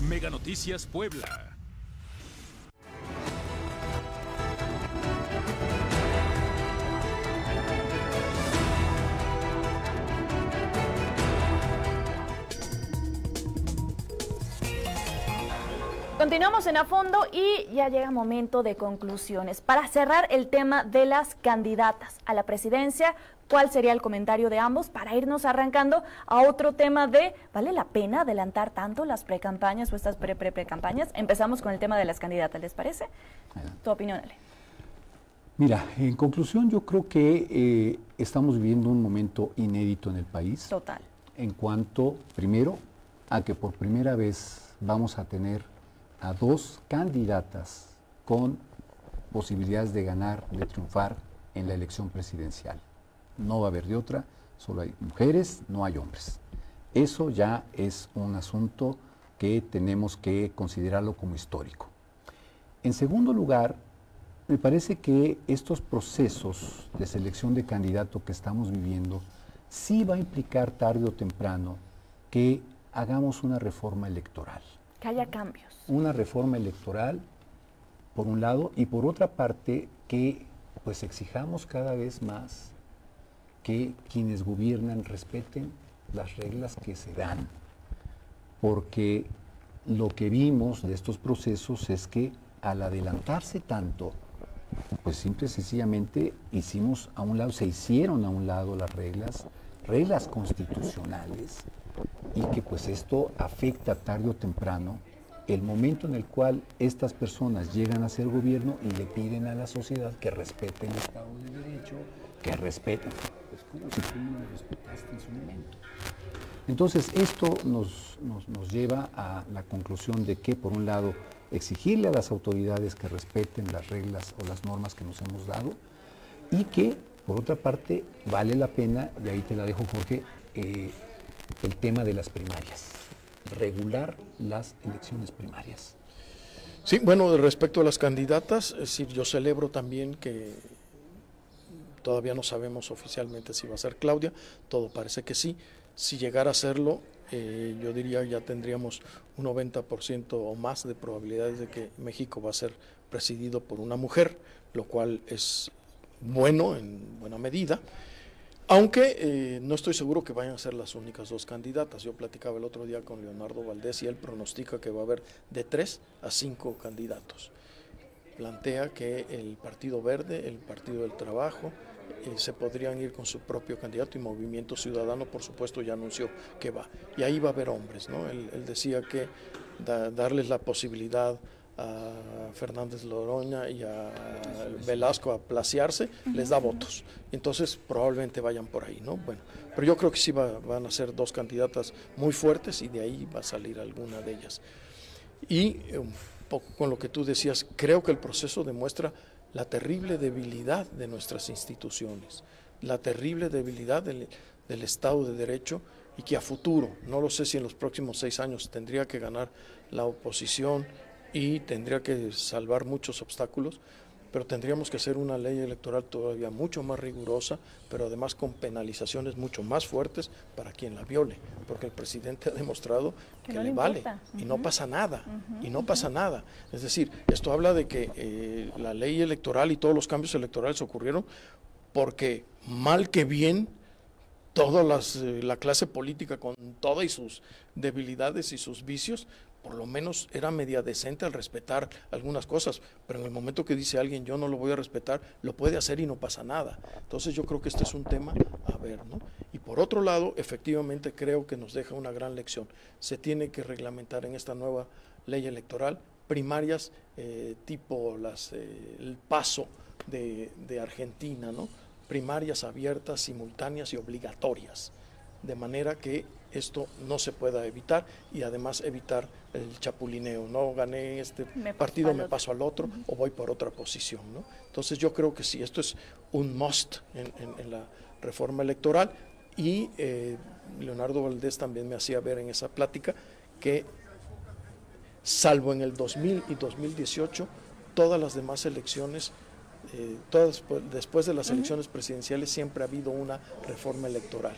Speaker 4: Mega Noticias Puebla.
Speaker 2: Continuamos en A Fondo y ya llega momento de conclusiones. Para cerrar el tema de las candidatas a la presidencia, ¿cuál sería el comentario de ambos para irnos arrancando a otro tema de ¿vale la pena adelantar tanto las precampañas o estas pre-campañas? Empezamos con el tema de las candidatas, ¿les parece? Tu opinión, Ale.
Speaker 1: Mira, en conclusión yo creo que estamos viviendo un momento inédito en el país.
Speaker 2: Total.
Speaker 1: En cuanto, primero, a que por primera vez vamos a tener a dos candidatas con posibilidades de ganar, de triunfar en la elección presidencial. No va a haber de otra, solo hay mujeres, no hay hombres. Eso ya es un asunto que tenemos que considerarlo como histórico. En segundo lugar, me parece que estos procesos de selección de candidato que estamos viviendo sí va a implicar tarde o temprano que hagamos una reforma electoral.
Speaker 2: Que haya cambios.
Speaker 1: Una reforma electoral, por un lado, y por otra parte, que pues exijamos cada vez más que quienes gobiernan respeten las reglas que se dan. Porque lo que vimos de estos procesos es que al adelantarse tanto, pues simple y sencillamente hicimos a un lado, se hicieron a un lado las reglas constitucionales, y que pues esto afecta tarde o temprano el momento en el cual estas personas llegan a ser gobierno y le piden a la sociedad que respete el Estado de Derecho, que respeten, pues como si tú no lo respetaste en su momento. Entonces esto nos lleva a la conclusión de que, por un lado, exigirle a las autoridades que respeten las reglas o las normas que nos hemos dado, y que, por otra parte, vale la pena, y ahí te la dejo, Jorge, el tema de las primarias, regular las elecciones primarias.
Speaker 3: Sí, bueno, respecto a las candidatas, es decir, yo celebro también que todavía no sabemos oficialmente si va a ser Claudia, todo parece que sí. Si llegara a serlo, yo diría ya tendríamos un 90% o más de probabilidades de que México va a ser presidido por una mujer, lo cual es bueno en buena medida. Aunque no estoy seguro que vayan a ser las únicas dos candidatas. Yo platicaba el otro día con Leonardo Valdés y él pronostica que va a haber de 3 a 5 candidatos. Plantea que el Partido Verde, el Partido del Trabajo, se podrían ir con su propio candidato, y Movimiento Ciudadano, por supuesto, ya anunció que va. Y ahí va a haber hombres, ¿no? Él decía que darles la posibilidad a Fernández Loroña y a Velasco a placearse, les da votos. Entonces probablemente vayan por ahí, ¿no? Bueno, pero yo creo que sí van a ser dos candidatas muy fuertes y de ahí va a salir alguna de ellas. Y un poco con lo que tú decías, creo que el proceso demuestra la terrible debilidad de nuestras instituciones, la terrible debilidad del Estado de Derecho, y que a futuro, no lo sé si en los próximos 6 años tendría que ganar la oposición y tendría que salvar muchos obstáculos, pero tendríamos que hacer una ley electoral todavía mucho más rigurosa, pero además con penalizaciones mucho más fuertes para quien la viole, porque el presidente ha demostrado que no le vale y no pasa nada, y no pasa nada. Es decir, esto habla de que la ley electoral y todos los cambios electorales ocurrieron porque, mal que bien, toda la clase política, con todas y sus debilidades y sus vicios, por lo menos era media decente al respetar algunas cosas, pero en el momento que dice alguien yo no lo voy a respetar, lo puede hacer y no pasa nada. Entonces yo creo que este es un tema a ver, ¿no? Y por otro lado, efectivamente creo que nos deja una gran lección. Se tiene que reglamentar en esta nueva ley electoral primarias tipo el paso de Argentina, ¿no? Primarias abiertas, simultáneas y obligatorias, de manera que esto no se pueda evitar, y además evitar el chapulineo, no gané este partido, me paso al otro, o voy por otra posición, ¿no? Entonces yo creo que sí, esto es un must en la reforma electoral, y Leonardo Valdés también me hacía ver en esa plática que, salvo en el 2000 y 2018, todas las demás elecciones, después de las elecciones presidenciales, siempre ha habido una reforma electoral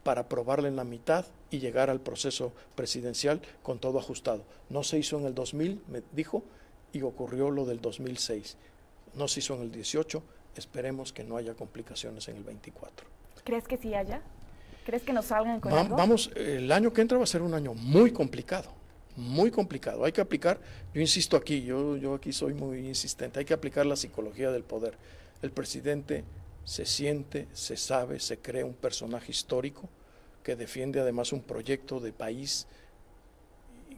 Speaker 3: para aprobarla en la mitad y llegar al proceso presidencial con todo ajustado. No se hizo en el 2000, me dijo, y ocurrió lo del 2006. No se hizo en el 18, esperemos que no haya complicaciones en el 24.
Speaker 2: ¿Crees que sí haya? ¿Crees que nos salgan con algo?
Speaker 3: Vamos, el año que entra va a ser un año muy complicado, muy complicado. Hay que aplicar, yo insisto aquí, yo aquí soy muy insistente, hay que aplicar la psicología del poder. El presidente se siente, se sabe, se cree un personaje histórico que defiende además un proyecto de país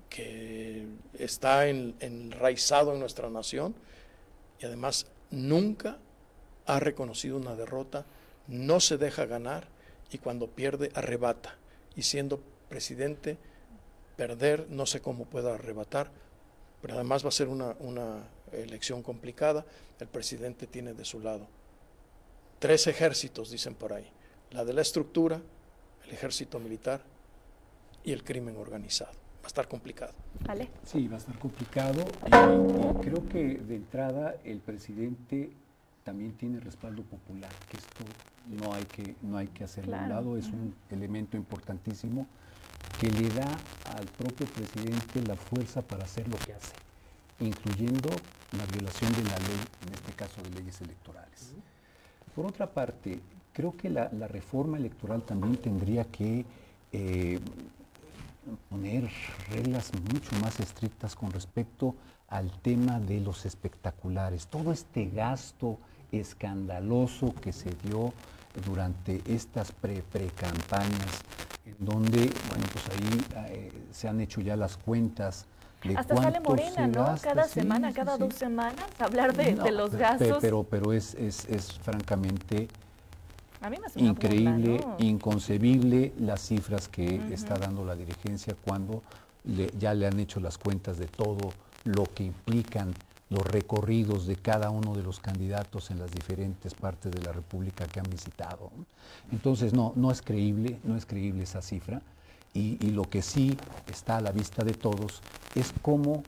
Speaker 3: que está enraizado en nuestra nación y además nunca ha reconocido una derrota, no se deja ganar y cuando pierde arrebata. Y siendo presidente, perder no sé cómo pueda arrebatar, pero además va a ser una elección complicada. El presidente tiene de su lado 3 ejércitos, dicen por ahí: la de la estructura, el ejército militar y el crimen organizado. Va a estar complicado.
Speaker 2: ¿Vale?
Speaker 1: Sí, va a estar complicado y creo que de entrada el presidente también tiene respaldo popular, que esto no hay que hacerlo a un lado, es un elemento importantísimo que le da al propio presidente la fuerza para hacer lo que hace, incluyendo la violación de la ley, en este caso de leyes electorales. Por otra parte, creo que la reforma electoral también tendría que poner reglas mucho más estrictas con respecto al tema de los espectaculares. Todo este gasto escandaloso que se dio durante estas pre-campañas, en donde, bueno, pues ahí se han hecho ya las cuentas.
Speaker 2: Hasta sale Morena, ¿no?
Speaker 1: Gasta,
Speaker 2: cada
Speaker 1: sí,
Speaker 2: semana,
Speaker 1: sí,
Speaker 2: cada
Speaker 1: sí.
Speaker 2: 2 semanas, hablar de los gastos.
Speaker 1: Pero es francamente
Speaker 2: A mí me hace una
Speaker 1: increíble,
Speaker 2: burla, ¿no?
Speaker 1: inconcebible las cifras que está dando la dirigencia cuando ya le han hecho las cuentas de todo lo que implican los recorridos de cada uno de los candidatos en las diferentes partes de la República que han visitado. Entonces, no es creíble esa cifra. Y lo que sí está a la vista de todos es cómo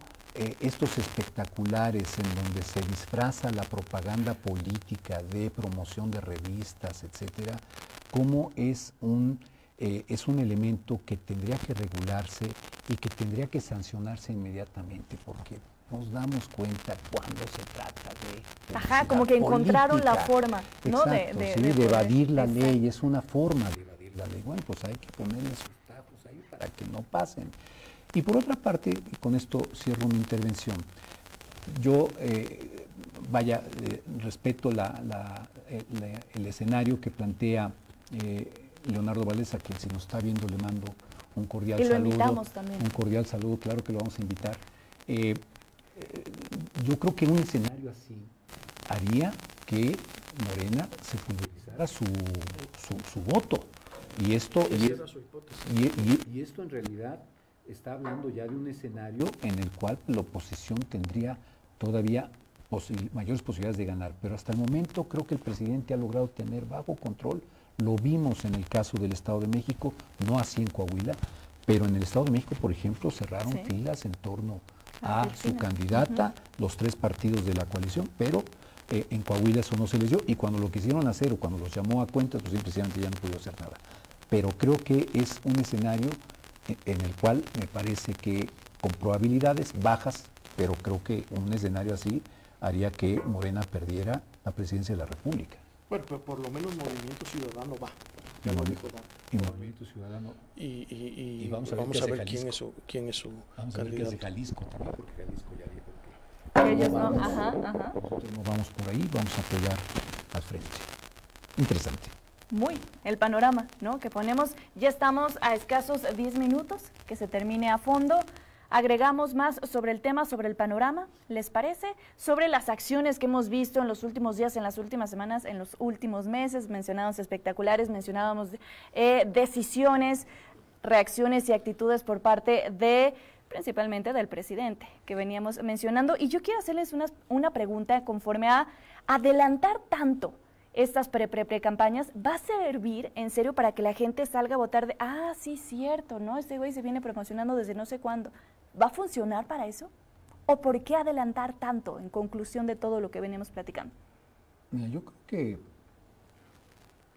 Speaker 1: estos espectaculares en donde se disfraza la propaganda política de promoción de revistas, etcétera, cómo es un elemento que tendría que regularse y que tendría que sancionarse inmediatamente, porque nos damos cuenta cuando se trata de
Speaker 2: Ajá, como que encontraron la forma, ¿no?
Speaker 1: Exacto, de evadir la ley, es una forma de evadir la ley. Bueno, pues hay que ponerle sus tajos ahí para que no pasen. Y por otra parte, y con esto cierro mi intervención, yo, respeto el escenario que plantea Leonardo Valdés, a quien si nos está viendo le mando un cordial saludo. Y lo invitamos también. Un cordial saludo, claro que lo vamos a invitar. Yo creo que un escenario así haría que Morena se pulverizara su voto. Y esto en realidad está hablando ya de un escenario en el cual la oposición tendría todavía mayores posibilidades de ganar. Pero hasta el momento creo que el presidente ha logrado tener bajo control. Lo vimos en el caso del Estado de México, no así en Coahuila, pero en el Estado de México, por ejemplo, cerraron filas en torno a su candidata, los 3 partidos de la coalición, pero en Coahuila eso no se les dio, y cuando lo quisieron hacer o cuando los llamó a cuentas, pues simplemente ya no pudo hacer nada. Pero creo que es un escenario en el cual me parece que con probabilidades bajas, pero creo que un escenario así haría que Morena perdiera la presidencia de la República.
Speaker 3: Bueno, pero por lo menos Movimiento Ciudadano va.
Speaker 1: Movimiento Ciudadano.
Speaker 3: Y
Speaker 1: vamos a ver quién es su
Speaker 3: candidato.
Speaker 1: A ver qué hace Jalisco también, porque Jalisco ya dijo que
Speaker 2: ellos no,
Speaker 1: nosotros no vamos por ahí, vamos a apoyar al frente. Interesante.
Speaker 2: Muy, el panorama, ¿no? Que ponemos, ya estamos a escasos 10 minutos, que se termine a fondo. Agregamos más sobre el tema, sobre el panorama, ¿les parece? Sobre las acciones que hemos visto en los últimos días, en las últimas semanas, en los últimos meses, mencionábamos espectaculares, mencionábamos decisiones, reacciones y actitudes por parte de, principalmente del presidente, que veníamos mencionando. Y yo quiero hacerles una pregunta conforme a adelantar tanto estas pre-campañas, ¿va a servir en serio para que la gente salga a votar de, sí, cierto, ¿no? Este güey se viene promocionando desde no sé cuándo? ¿Va a funcionar para eso? ¿O por qué adelantar tanto en conclusión de todo lo que veníamos platicando?
Speaker 1: Mira, yo creo que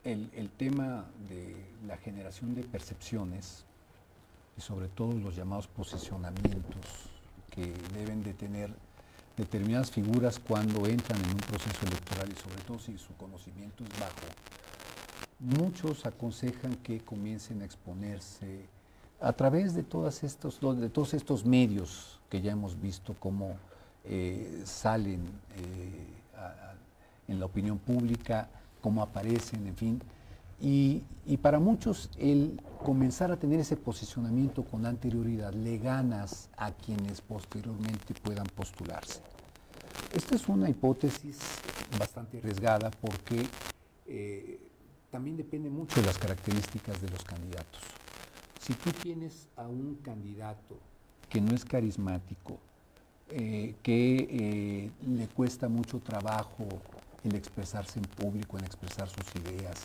Speaker 1: el tema de la generación de percepciones y sobre todo los llamados posicionamientos que deben de tener determinadas figuras cuando entran en un proceso electoral y sobre todo si su conocimiento es bajo, muchos aconsejan que comiencen a exponerse a través de todos estos medios que ya hemos visto cómo salen en la opinión pública, cómo aparecen, en fin. Y para muchos el comenzar a tener ese posicionamiento con anterioridad le ganas a quienes posteriormente puedan postularse. Esta es una hipótesis bastante arriesgada porque también depende mucho de las características de los candidatos. Si tú tienes a un candidato que no es carismático, que le cuesta mucho trabajo el expresarse en público, en expresar sus ideas,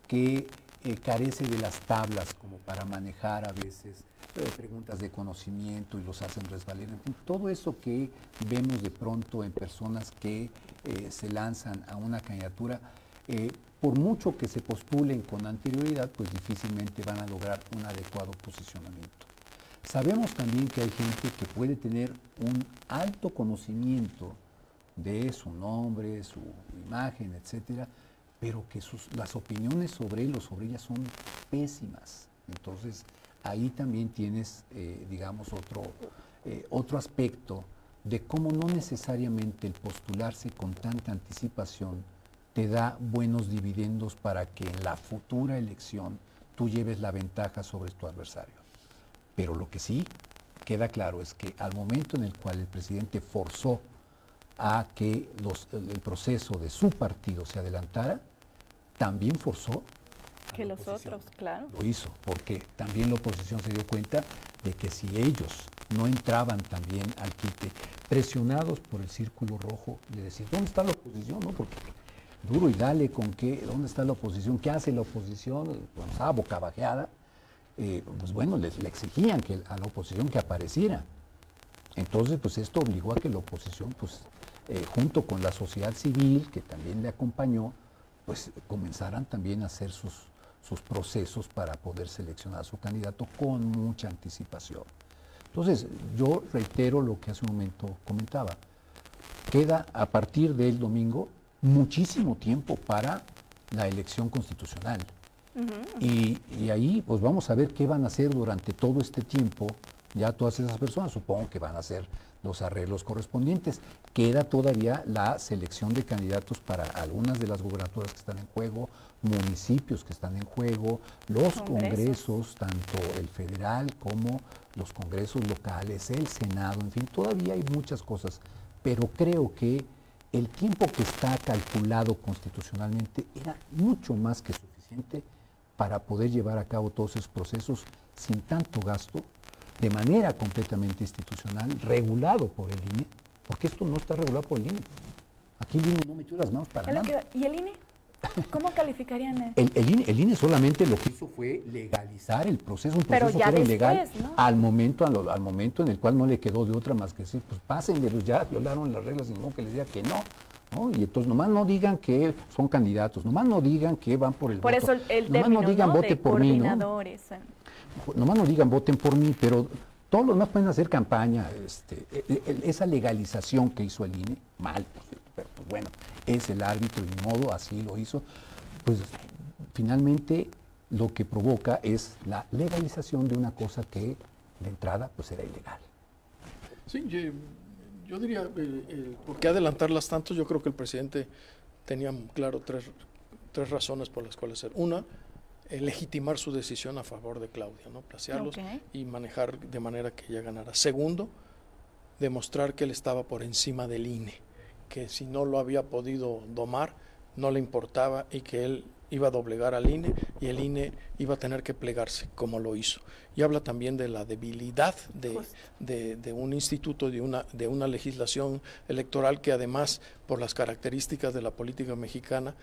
Speaker 1: que carece de las tablas como para manejar a veces preguntas de conocimiento y los hacen resbalar. En fin, todo eso que vemos de pronto en personas que se lanzan a una candidatura, por mucho que se postulen con anterioridad, pues difícilmente van a lograr un adecuado posicionamiento. Sabemos también que hay gente que puede tener un alto conocimiento de su nombre, su imagen, etcétera, pero que las opiniones sobre él o sobre ella son pésimas. Entonces, ahí también tienes, digamos, otro aspecto de cómo no necesariamente el postularse con tanta anticipación te da buenos dividendos para que en la futura elección tú lleves la ventaja sobre tu adversario. Pero lo que sí queda claro es que al momento en el cual el presidente forzó a que el proceso de su partido se adelantara, también forzó
Speaker 2: que los otros, claro.
Speaker 1: Lo hizo, porque también la oposición se dio cuenta de que si ellos no entraban también al quite, presionados por el círculo rojo, de decir, ¿dónde está la oposición? ¿No? Porque duro y dale con qué, ¿dónde está la oposición? ¿Qué hace la oposición? Cuando estaba bocabajeada, pues bueno, le exigían a la oposición que apareciera. Entonces, pues esto obligó a que la oposición, pues junto con la sociedad civil, que también le acompañó, pues comenzaran también a hacer sus procesos para poder seleccionar a su candidato con mucha anticipación. Entonces, yo reitero lo que hace un momento comentaba. Queda a partir del domingo muchísimo tiempo para la elección constitucional. Y ahí pues vamos a ver qué van a hacer durante todo este tiempo ya todas esas personas. Supongo que van a hacer los arreglos correspondientes. Queda todavía la selección de candidatos para algunas de las gubernaturas que están en juego, municipios que están en juego, los congresos, tanto el federal como los congresos locales, el Senado, en fin, todavía hay muchas cosas, pero creo que el tiempo que está calculado constitucionalmente era mucho más que suficiente para poder llevar a cabo todos esos procesos sin tanto gasto, de manera completamente institucional, regulado por el INE, porque esto no está regulado por el INE. Aquí el INE no metió las manos para nada.
Speaker 2: ¿Y el INE? ¿Cómo calificarían
Speaker 1: el INE solamente lo que hizo fue legalizar el proceso, un proceso que era ilegal, ¿no? al momento en el cual no le quedó de otra más que decir, pues pásenle, ya violaron las reglas, y no que les diga que no. ¿No? Y entonces nomás no digan que son candidatos, nomás no digan que van por el voto.
Speaker 2: Por eso el término,
Speaker 1: nomás no digan vote por mí, ¿no? Nomás no digan voten por mí, pero todos los demás pueden hacer campaña. Esa legalización que hizo el INE, mal, pero pues bueno, es el árbitro y ni modo, así lo hizo. Pues finalmente lo que provoca es la legalización de una cosa que de entrada pues era ilegal.
Speaker 3: Sí, yo diría, ¿por qué adelantarlas tanto? Yo creo que el presidente tenía claro tres razones por las cuales hacer. Una, legitimar su decisión a favor de Claudia, ¿no? Placearlos y manejar de manera que ella ganara. Segundo, demostrar que él estaba por encima del INE, que si no lo había podido domar, no le importaba y que él iba a doblegar al INE y el INE iba a tener que plegarse, como lo hizo. Y habla también de la debilidad de un instituto, de una legislación electoral que además, por las características de la política mexicana,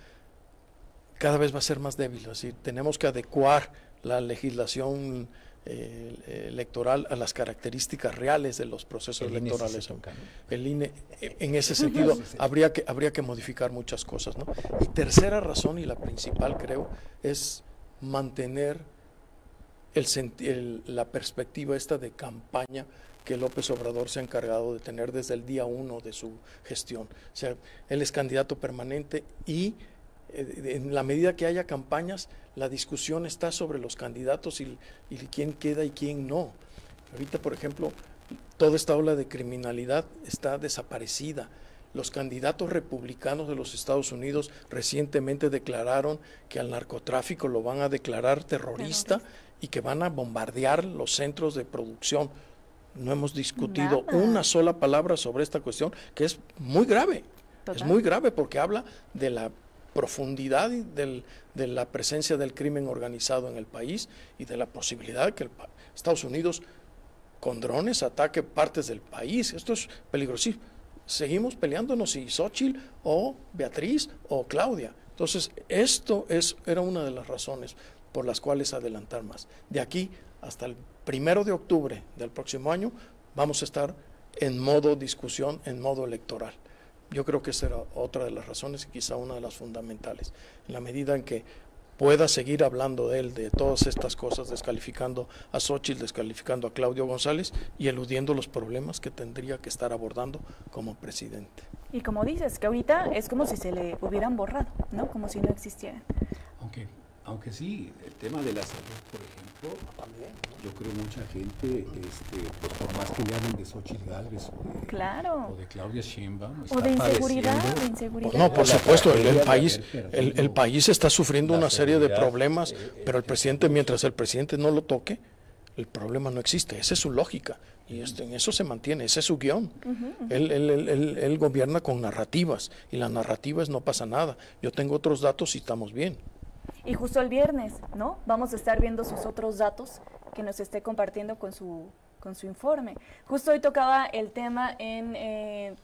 Speaker 3: cada vez va a ser más débil. Es decir, tenemos que adecuar la legislación electoral a las características reales de los procesos
Speaker 1: El INE
Speaker 3: electorales.
Speaker 1: sí se toca, ¿no?
Speaker 3: El INE, en ese sentido, habría que modificar muchas cosas, ¿no? Y tercera razón, y la principal creo, es mantener la perspectiva esta de campaña que López Obrador se ha encargado de tener desde el día 1 de su gestión. O sea, él es candidato permanente y en la medida que haya campañas, la discusión está sobre los candidatos y quién queda y quién no. Ahorita, por ejemplo, toda esta ola de criminalidad está desaparecida. Los candidatos republicanos de los Estados Unidos recientemente declararon que al narcotráfico lo van a declarar terrorista y que van a bombardear los centros de producción. No hemos discutido una sola palabra sobre esta cuestión, que es muy grave. Total. Es muy grave porque habla de la profundidad de la presencia del crimen organizado en el país y de la posibilidad de que Estados Unidos con drones ataque partes del país. Esto es peligrosísimo. Seguimos peleándonos si Xóchitl o Beatriz o Claudia. Entonces, era una de las razones por las cuales adelantar más. De aquí hasta el 1 de octubre del próximo año vamos a estar en modo discusión, en modo electoral. Yo creo que esa era otra de las razones y quizá una de las fundamentales. En la medida en que pueda seguir hablando de él, de todas estas cosas, descalificando a Xóchitl, descalificando a Claudio González y eludiendo los problemas que tendría que estar abordando como presidente.
Speaker 2: Y como dices, que ahorita es como si se le hubieran borrado, ¿no? Como si no existieran.
Speaker 1: Aunque sí, el tema de la salud, por ejemplo, también, ¿no? Yo creo mucha gente, pues por más que le hablen de Xóchitl Gálvez o de Claudia Sheinbaum,
Speaker 2: o de inseguridad,
Speaker 3: No, por supuesto, el país está sufriendo una serie de problemas, pero mientras el presidente no lo toque, el problema no existe. Esa es su lógica y en eso se mantiene, ese es su guión. Él gobierna con narrativas y la narrativa es no pasa nada. Yo tengo otros datos y estamos bien.
Speaker 2: Y justo el viernes, ¿no? Vamos a estar viendo sus otros datos que nos esté compartiendo con su informe. Justo hoy tocaba el tema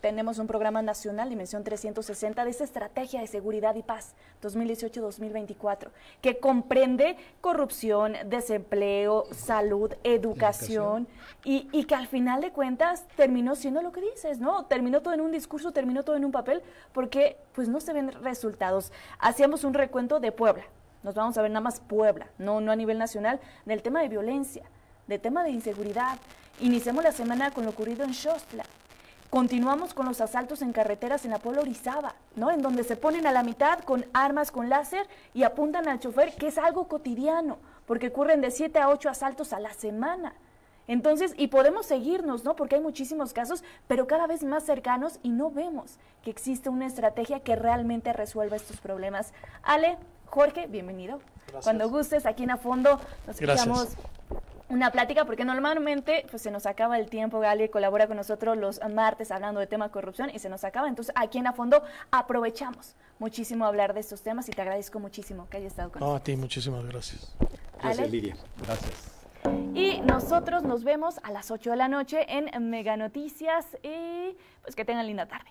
Speaker 2: tenemos un programa nacional, Dimensión 360, de esa estrategia de seguridad y paz 2018-2024, que comprende corrupción, desempleo, salud, educación. Y que al final de cuentas terminó siendo lo que dices, ¿no? Terminó todo en un discurso, terminó todo en un papel, porque pues no se ven resultados. Hacíamos un recuento de Puebla, nos vamos a ver nada más Puebla, no a nivel nacional, del tema de violencia, de tema de inseguridad. Iniciamos la semana con lo ocurrido en Xostla. Continuamos con los asaltos en carreteras en la Puebla Orizaba, ¿no? En donde se ponen a la mitad con armas con láser y apuntan al chofer, que es algo cotidiano, porque ocurren de 7 a 8 asaltos a la semana. Entonces, y podemos seguirnos, ¿no? Porque hay muchísimos casos, pero cada vez más cercanos y no vemos que existe una estrategia que realmente resuelva estos problemas. Ale, Jorge, bienvenido. Gracias. Cuando gustes, aquí en A Fondo nos escuchamos una plática, porque normalmente pues se nos acaba el tiempo. Gali colabora con nosotros los martes hablando de tema corrupción y se nos acaba. Entonces, aquí en A Fondo aprovechamos muchísimo hablar de estos temas y te agradezco muchísimo que hayas estado con nosotros.
Speaker 3: A ti, muchísimas gracias.
Speaker 1: Gracias, Lidia. Gracias.
Speaker 2: Y nosotros nos vemos a las 8 de la noche en Mega Noticias y pues que tengan linda tarde.